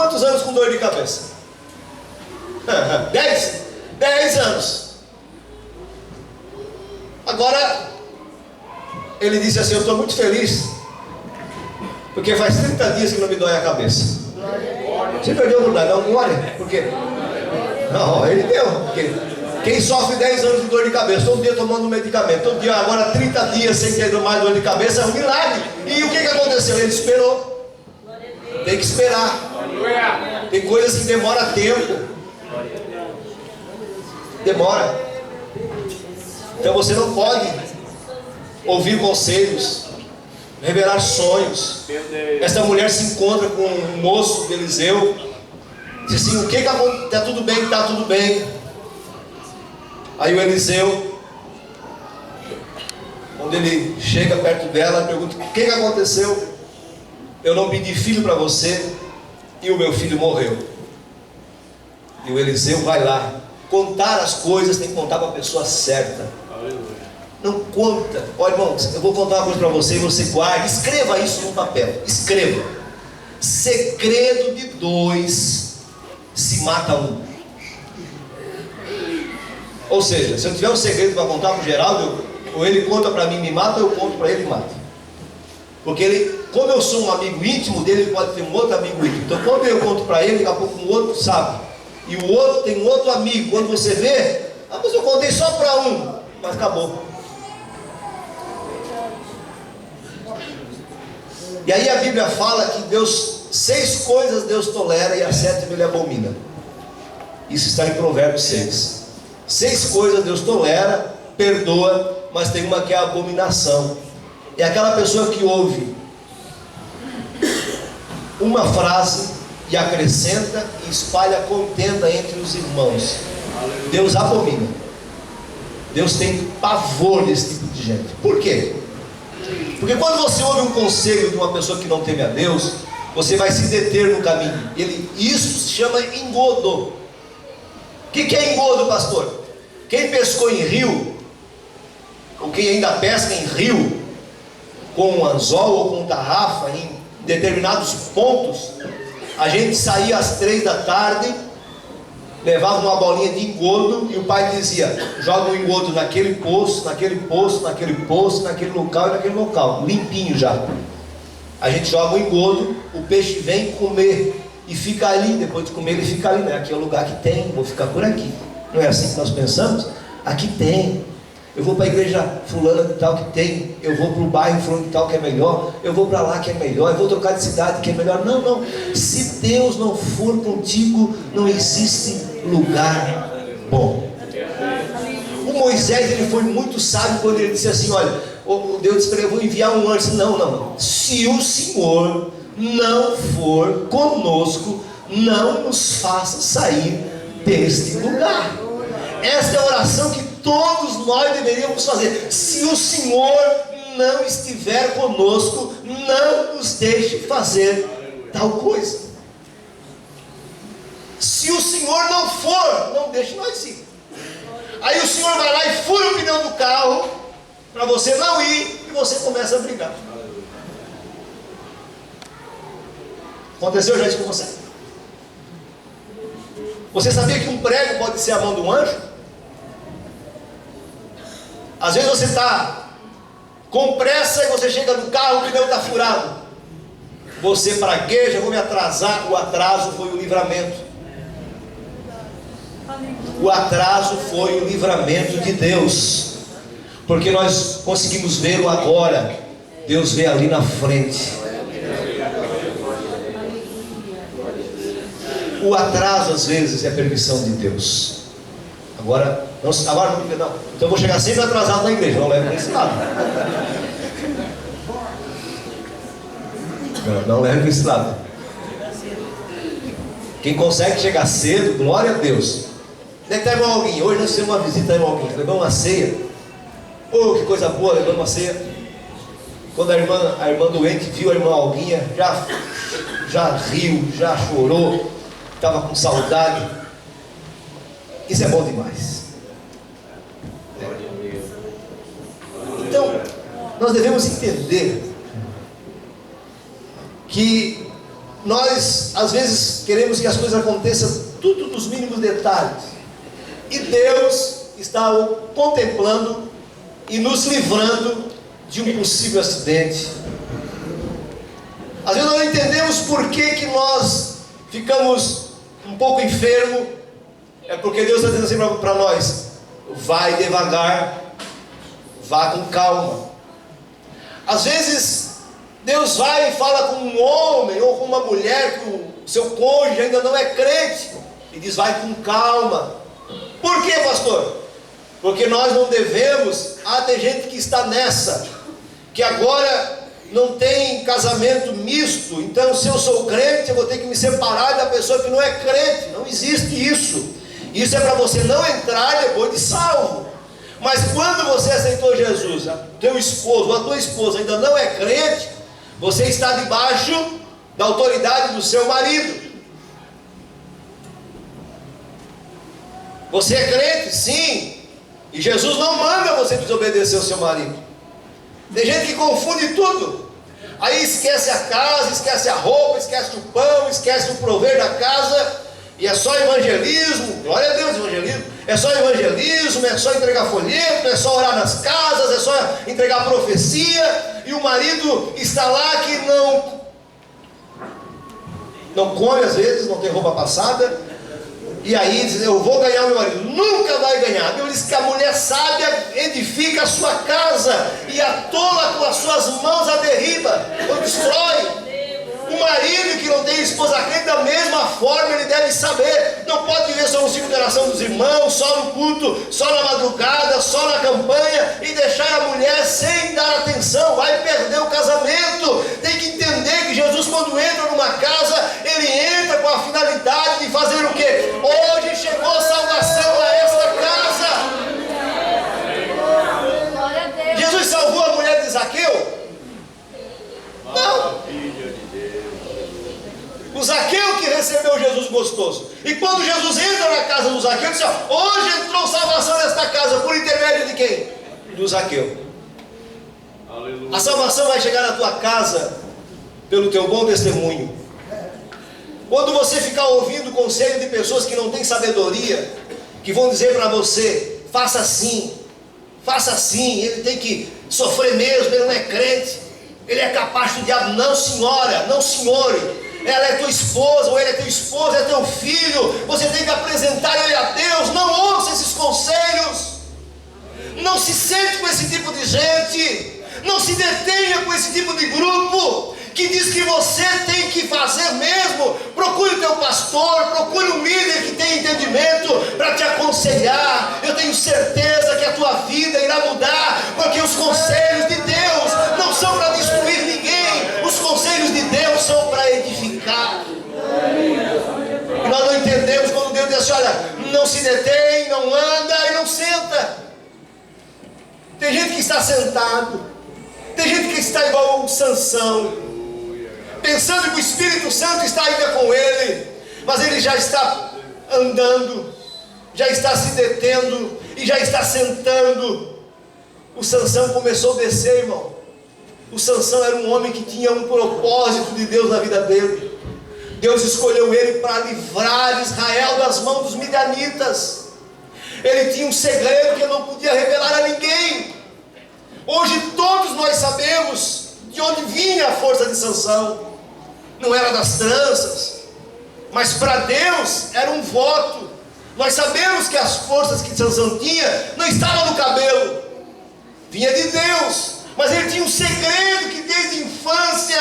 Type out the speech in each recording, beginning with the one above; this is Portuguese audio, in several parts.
quantos anos com dor de cabeça? 10 anos. Agora, ele disse assim: eu estou muito feliz, porque faz 30 dias que não me dói a cabeça. Você perdeu a oportunidade, dá uma glória. Por quê? Não, ele deu. Porque quem sofre 10 anos de dor de cabeça, todo dia tomando um medicamento, todo dia, agora 30 dias sem ter mais dor de cabeça, é um milagre. E o que aconteceu? Ele esperou. Tem que esperar. Tem coisas que demoram tempo. Demora. Então você não pode ouvir conselhos, revelar sonhos. Essa mulher se encontra com um moço de Eliseu, diz assim: o que acontece? Está tudo bem? Está tudo bem. Aí o Eliseu, quando ele chega perto dela, pergunta: o que aconteceu? Eu não pedi filho para você e o meu filho morreu. E o Eliseu vai lá. Contar as coisas tem que contar para a pessoa certa. Não conta. Olha, irmão, eu vou contar uma coisa para você e você guarda. Escreva isso no papel. Escreva. Segredo de 2 se mata 1. Ou seja, se eu tiver um segredo para contar para o Geraldo, ou ele conta para mim e me mata, ou eu conto para ele e mata. Porque ele, como eu sou um amigo íntimo dele, ele pode ter um outro amigo íntimo. Então quando eu conto para ele, daqui a pouco um outro sabe. E o outro tem um outro amigo. Quando você vê, mas eu contei só para um, mas acabou. E aí a Bíblia fala que Deus, 6 coisas Deus tolera e a 7ª Ele abomina. Isso está em Provérbios 6. 6 coisas Deus tolera, perdoa, mas tem uma que é a abominação. É aquela pessoa que ouve uma frase e acrescenta e espalha contenda entre os irmãos. Deus abomina. Deus tem pavor desse tipo de gente. Por quê? Porque quando você ouve um conselho de uma pessoa que não teme a Deus, você vai se deter no caminho. Isso se chama engodo. O que é engodo, pastor? Quem pescou em rio, ou quem ainda pesca em rio, com um anzol ou com tarrafa, em determinados pontos, a gente saía às 3 da tarde, levava uma bolinha de engodo, e o pai dizia: joga o engodo naquele poço, naquele poço, naquele poço, naquele local e naquele local, limpinho já. A gente joga o engodo, o peixe vem comer e fica ali. Depois de comer ele fica ali, né? Aqui é o lugar que tem, vou ficar por aqui. Não é assim que nós pensamos? Aqui tem. Eu vou para a igreja fulana de tal que tem, eu vou para o bairro fulano de tal que é melhor, eu vou para lá que é melhor, eu vou trocar de cidade que é melhor. Não, não. Se Deus não for contigo, não existe lugar bom. O Moisés, ele foi muito sábio quando ele disse assim: olha, Deus disse para ele: eu vou enviar um anjo. Não, não. Se o Senhor não for conosco, não nos faça sair deste lugar. Esta é a oração que todos nós deveríamos fazer. Se o Senhor não estiver conosco, não nos deixe fazer tal coisa. Se o Senhor não for, não deixe nós ir. Aí o Senhor vai lá e fura o pneu do carro para você não ir, e você começa a brigar. Aconteceu já isso com você? Você sabia que um prego pode ser a mão de um anjo? Às vezes você está com pressa e você chega no carro, o pneu está furado. Você pragueja: vou me atrasar. O atraso foi o livramento. O atraso foi o livramento de Deus, porque nós conseguimos ver o agora. Deus vê ali na frente. O atraso às vezes é permissão de Deus. Agora não, então eu vou chegar sempre atrasado na igreja. Não leve para esse lado. Não leve para esse lado. Quem consegue chegar cedo, glória a Deus. Onde é que está irmão Alguinho? Hoje nós temos uma visita, irmão Alguinho. Levamos uma ceia. Oh, que coisa boa, levamos uma ceia. Quando a irmã doente viu a irmã Alguinha, já riu, já chorou, estava com saudade. Isso é bom demais. Então, nós devemos entender que nós às vezes queremos que as coisas aconteçam tudo nos mínimos detalhes, e Deus está contemplando e nos livrando de um possível acidente. Às vezes nós não entendemos por que nós ficamos um pouco enfermos. É porque Deus está dizendo assim para nós: vai devagar, vá com calma. Às vezes Deus vai e fala com um homem ou com uma mulher que o seu cônjuge ainda não é crente, e diz: vai com calma. Por quê, pastor? Porque nós não devemos. Tem gente que está nessa, que agora não tem casamento misto, então se eu sou crente eu vou ter que me separar da pessoa que não é crente. Não existe isso. Isso é para você não entrar depois de salvo. Mas quando você aceitou Jesus, teu esposo ou a tua esposa ainda não é crente, você está debaixo da autoridade do seu marido. Você é crente? Sim. E Jesus não manda você desobedecer ao seu marido. Tem gente que confunde tudo. Aí esquece a casa, esquece a roupa, esquece o pão, esquece o prover da casa. E é só evangelismo. Glória a Deus, evangelismo. É só evangelismo, é só entregar folheto, é só orar nas casas, é só entregar profecia. E o marido está lá que não come às vezes, não tem roupa passada. E aí diz: eu vou ganhar o meu marido. Nunca vai ganhar. Deus diz que a mulher sábia edifica a sua casa, e a tola com as suas mãos a derriba ou destrói. O marido que não tem esposa crente, da mesma forma, ele deve saber: não pode viver só no ciclo de oração dos irmãos, só no culto, só na madrugada, só na campanha, e deixar a mulher sem dar atenção. Vai perder o casamento. Tem que entender que Jesus, quando entra numa casa, ele entra com a finalidade de fazer o quê? Hoje chegou salvação a esta casa. Jesus salvou a mulher de Zaqueu? Não. O Zaqueu que recebeu Jesus gostoso. E quando Jesus entra na casa do Zaqueu, ele diz: hoje entrou salvação nesta casa. Por intermédio de quem? Do Zaqueu. Aleluia. A salvação vai chegar na tua casa pelo teu bom testemunho. Quando você ficar ouvindo conselho de pessoas que não têm sabedoria, que vão dizer para você: faça assim, ele tem que sofrer mesmo, ele não é crente, ele é capaz do diabo. Não, senhora, não, senhor. Ela é tua esposa, ou ele é teu esposo, é teu filho. Você tem que apresentar ele a Deus. Não ouça esses conselhos. Não se sente com esse tipo de gente. Não se detenha com esse tipo de grupo que diz que você tem que fazer mesmo. Procure o teu pastor, procure um líder que tem entendimento para te aconselhar. Eu tenho certeza que a tua vida irá mudar, porque os conselhos de Deus não são para destruir ninguém. Os conselhos de Deus são para edificar. E nós não entendemos quando Deus diz assim: olha, não se detém, não anda e não senta. Tem gente que está sentado, tem gente que está igual um Sansão, pensando que o Espírito Santo está ainda com ele, mas ele já está andando, já está se detendo e já está sentando. O Sansão começou a descer, irmão. O Sansão era um homem que tinha um propósito de Deus na vida dele. Deus escolheu ele para livrar Israel das mãos dos midianitas. Ele tinha um segredo que ele não podia revelar a ninguém. Hoje todos nós sabemos de onde vinha a força de Sansão. Não era das tranças, mas para Deus era um voto. Nós sabemos que as forças que Sansão tinha não estavam no cabelo, vinha de Deus. Mas ele tinha um segredo que desde a infância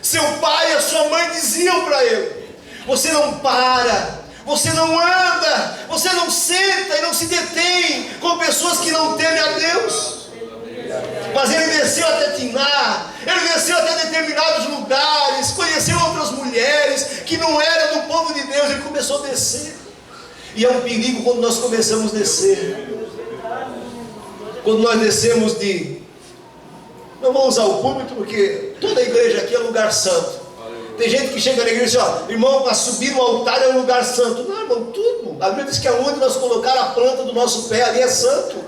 seu pai e a sua mãe diziam para ele: você não para, você não anda, você não senta e não se detém com pessoas que não temem a Deus. Mas ele desceu até Tiná, ele desceu até determinados lugares, conheceu outras mulheres que não eram do povo de Deus. Ele começou a descer. E é um perigo quando nós começamos a descer. Quando nós descemos não vamos usar o púlpito, porque toda a igreja aqui é lugar santo. Tem gente que chega na igreja e diz: ó, irmão, para subir no altar é um lugar santo. Não, irmão, tudo. A Bíblia diz que aonde nós colocar a planta do nosso pé, ali é santo.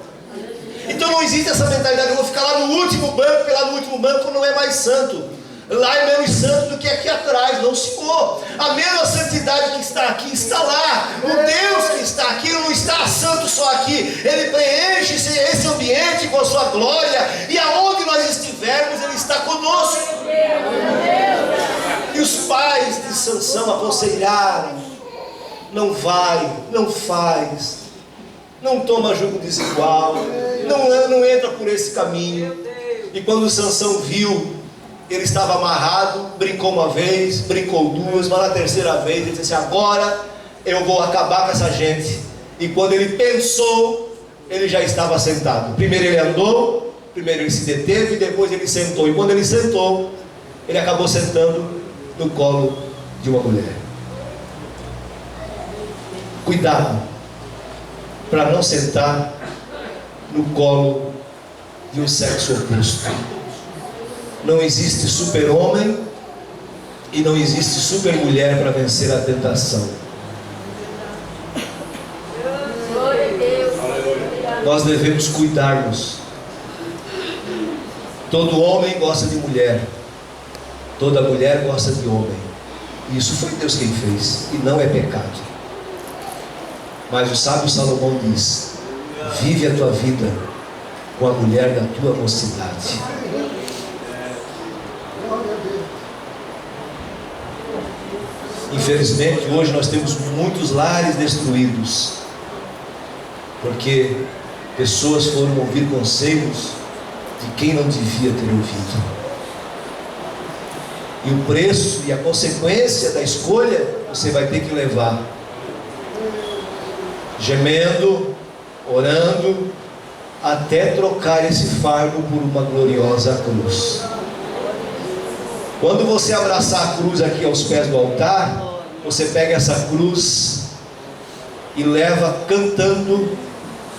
Então não existe essa mentalidade: eu vou ficar lá no último banco, porque lá no último banco não é mais santo. Lá é menos santo do que aqui atrás. Não, senhor. A mesma santidade que está aqui está lá. O Deus que está aqui não está santo só aqui. Ele preenche esse ambiente com a sua glória. E aonde nós estivermos, Ele está conosco. E os pais de Sansão aconselharam: não vai, não faz, não toma jugo desigual, não entra por esse caminho. E quando Sansão viu, ele estava amarrado, brincou uma vez, brincou duas, mas na terceira vez ele disse assim: agora eu vou acabar com essa gente. E quando ele pensou, ele já estava sentado. Primeiro ele andou, primeiro ele se deteve, depois ele sentou. E quando ele sentou, ele acabou sentando no colo de uma mulher. Cuidado para não sentar no colo de um sexo oposto. Não existe super-homem e não existe super-mulher para vencer a tentação. Nós devemos cuidar-nos. Todo homem gosta de mulher, toda mulher gosta de homem. Isso foi Deus quem fez, e não é pecado. Mas o sábio Salomão diz: vive a tua vida com a mulher da tua mocidade. Infelizmente hoje nós temos muitos lares destruídos, porque pessoas foram ouvir conselhos de quem não devia ter ouvido. E o preço e a consequência da escolha você vai ter que levar, gemendo, orando, até trocar esse fardo por uma gloriosa cruz. Quando você abraçar a cruz aqui aos pés do altar, você pega essa cruz e leva cantando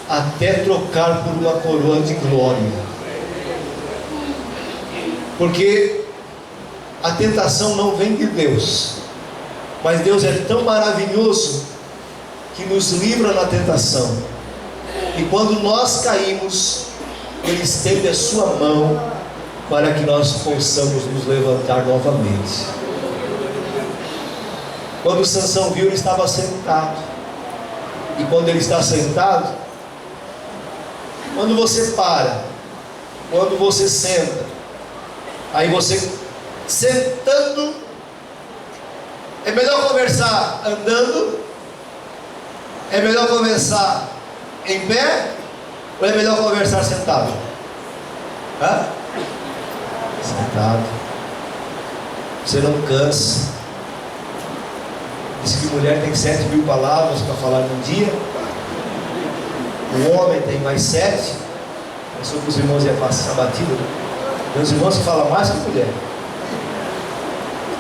até trocar por uma coroa de glória. Porque a tentação não vem de Deus, mas Deus é tão maravilhoso que nos livra na tentação. E quando nós caímos, Ele estende a sua mão para que nós possamos nos levantar novamente. Quando Sansão viu, ele estava sentado. E quando ele está sentado, quando você para, quando você senta, aí você sentando, é melhor conversar andando, é melhor conversar em pé, ou é melhor conversar sentado? Hã? Sentado. Você não cansa. Diz que mulher tem 7.000 palavras para falar num dia. O homem tem mais 7. Pensou que os irmãos iam passar batida? Meus irmãos que falam mais que mulher.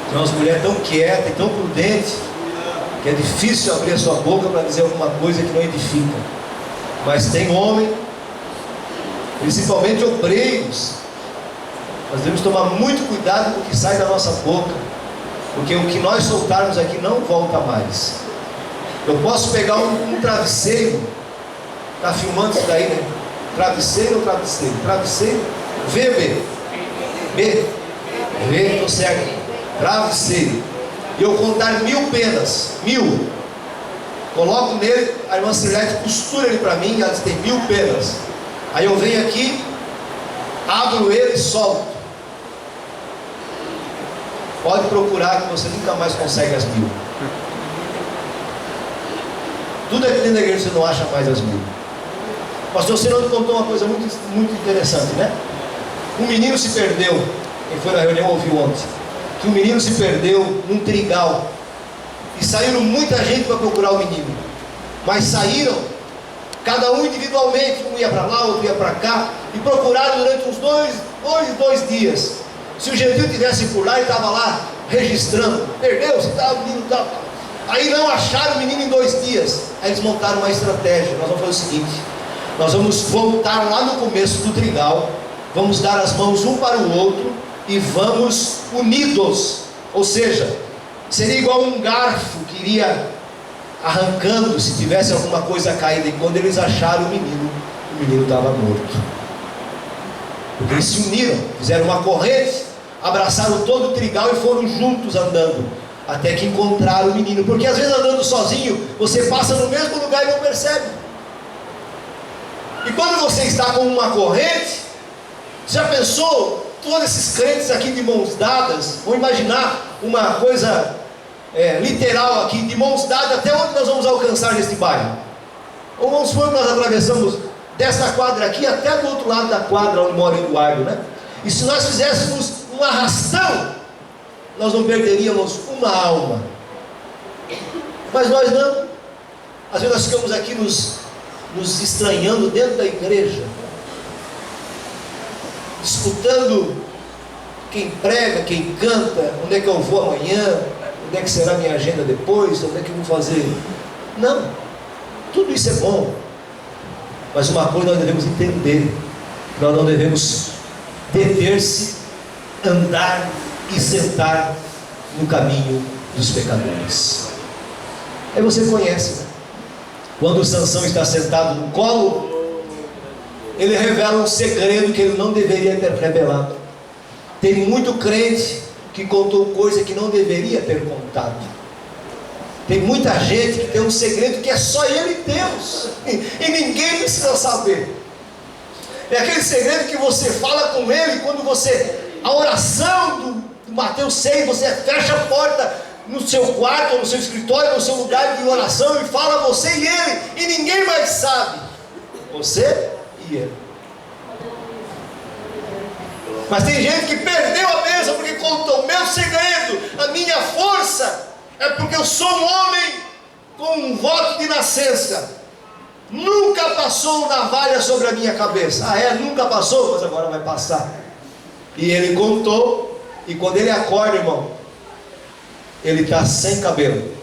Tem umas mulheres tão quietas e tão prudentes que é difícil abrir a sua boca para dizer alguma coisa que não edifica. Mas tem homem, principalmente obreiros. Nós devemos tomar muito cuidado com o que sai da nossa boca, porque o que nós soltarmos aqui não volta mais. Eu posso pegar um travesseiro, está filmando isso daí, né? Travesseiro ou travesseiro? Travesseiro, B, estou certo. Travesseiro, e eu contar 1000 penas, 1000, coloco nele, a irmã Cirlete costura ele para mim, ela diz: tem 1000 penas. Aí eu venho aqui, abro ele e solto. Pode procurar que você nunca mais consegue as 1000. Tudo aqui dentro da igreja você não acha mais as 1000. Pastor Senhor contou uma coisa muito, muito interessante, né? Um menino se perdeu. Quem foi na reunião ouviu ontem que um menino se perdeu num trigal, e saíram muita gente para procurar o menino, mas saíram cada um individualmente, um ia para lá, outro ia para cá, e procuraram durante uns dois dias. Se o gentil tivesse por lá, ele estava lá registrando: perdeu-se, tá, o menino tá. Aí não acharam o menino em 2 dias. Aí eles montaram uma estratégia: nós vamos fazer o seguinte, nós vamos voltar lá no começo do trigal, vamos dar as mãos um para o outro e vamos unidos. Ou seja, seria igual um garfo que iria arrancando se tivesse alguma coisa caída. E quando eles acharam o menino estava morto, porque eles se uniram, fizeram uma corrente, abraçaram todo o trigal e foram juntos andando, até que encontraram o menino. Porque às vezes andando sozinho, você passa no mesmo lugar e não percebe. E quando você está com uma corrente, já pensou, todos esses crentes aqui de mãos dadas, vamos imaginar uma coisa literal aqui, de mãos dadas, até onde nós vamos alcançar neste bairro? Ou vamos supor que nós atravessamos desta quadra aqui até do outro lado da quadra onde mora o Eduardo, né? E se nós fizéssemos um arrastão, nós não perderíamos uma alma. Mas nós não. Às vezes nós ficamos aqui nos estranhando dentro da igreja, disputando quem prega, quem canta, onde é que eu vou amanhã, onde é que será a minha agenda depois, onde é que eu vou fazer. Não, tudo isso é bom, mas uma coisa nós devemos entender: nós não devemos deter-se, andar e sentar no caminho dos pecadores. Aí você conhece, né? Quando Sansão está sentado no colo, ele revela um segredo que ele não deveria ter revelado. Tem muito crente que contou coisa que não deveria ter contado. Tem muita gente que tem um segredo que é só ele e Deus, e ninguém precisa saber. É aquele segredo que você fala com ele quando a oração do Mateus 6, você fecha a porta no seu quarto, no seu escritório, no seu lugar de oração, e fala você e ele, e ninguém mais sabe. Você e ele. Mas tem gente que perdeu a mesa porque contou: o meu segredo, a minha força, é porque eu sou um homem com um voto de nascença. Nunca passou navalha sobre a minha cabeça. Nunca passou, mas agora vai passar. E ele contou, e quando ele acorda, irmão, ele está sem cabelo.